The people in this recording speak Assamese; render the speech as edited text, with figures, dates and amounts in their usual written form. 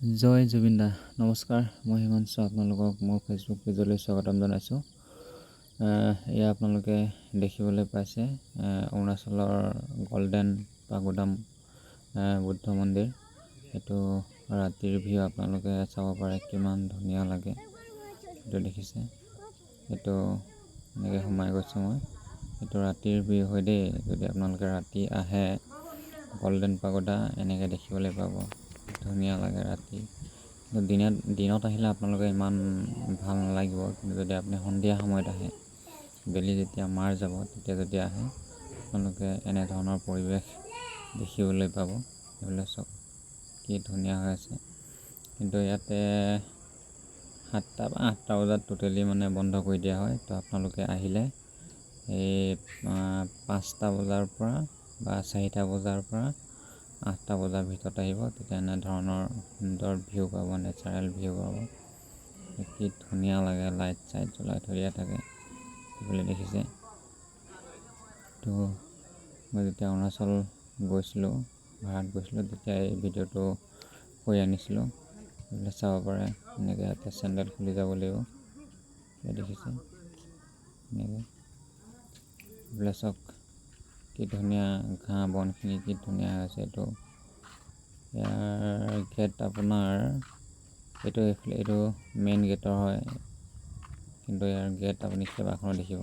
জয় জুবিন দা নমস্কাৰ। মই হিমাংশু, আপোনালোকক মোৰ ফেচবুক পেজলৈ স্বাগতম জনাইছোঁ। এয়া আপোনালোকে দেখিবলৈ পাইছে অৰুণাচলৰ গল্ডেন পাগোডাম বুদ্ধ মন্দিৰ। এইটো ৰাতিৰ ভিউ আপোনালোকে চাব পাৰে, কিমান ধুনীয়া লাগে। এইটো দেখিছে, এইটো এনেকৈ সোমাই গৈছোঁ মই। এইটো ৰাতিৰ ভিউ হয় দেই। যদি আপোনালোকে ৰাতি আহে গল্ডেন পাগোডা এনেকৈ দেখিবলৈ পাব, ধুনীয়া লাগে ৰাতি। দিনত আহিলে আপোনালোকে ইমান ভাল নালাগিব, কিন্তু যদি আপুনি সন্ধিয়া সময়ত আহে, বেলি যেতিয়া মাৰ যাব তেতিয়া যদি আহে, আপোনালোকে এনেধৰণৰ পৰিৱেশ দেখিবলৈ পাব। এইবিলাক চাওক কি ধুনীয়া হৈ আছে। কিন্তু ইয়াতে 7টা বা 8টা বজাত টোটেলি বন্ধ কৰি দিয়া হয়। তো আপোনালোকে আহিলে এই 5টা বজাৰ পৰা বা 4টা বজাৰ পৰা 8টা বজাৰ ভিতৰত আহিব, তেতিয়া এনেধৰণৰ সুন্দৰ ভিউ পাব, নেচাৰেল ভিউ পাব। কি ধুনীয়া লাগে, লাইট চাইট জ্বলাই থৈ দিয়া থাকে সেইবিলাক দেখিছে। তো মই যেতিয়া অৰুণাচল গৈছিলোঁ, ভাড়াত গৈছিলোঁ, তেতিয়া এই ভিডিঅ'টো কৰি আনিছিলোঁ। এইবিলাক চাব পাৰে। এনেকৈ ইয়াতে চেণ্ডেল খুলি যাব লাগিব, দেখিছে এনেকৈ। এইবিলাক চাওক কি ধুনীয়া, ঘাঁহ বনখিনি কি ধুনীয়া হৈছে। এইটো ইয়াৰ গেট আপোনাৰ এইটো মেইন গেটৰ হয়, কিন্তু ইয়াৰ গেট আপুনি কেইবাখনো দেখিব।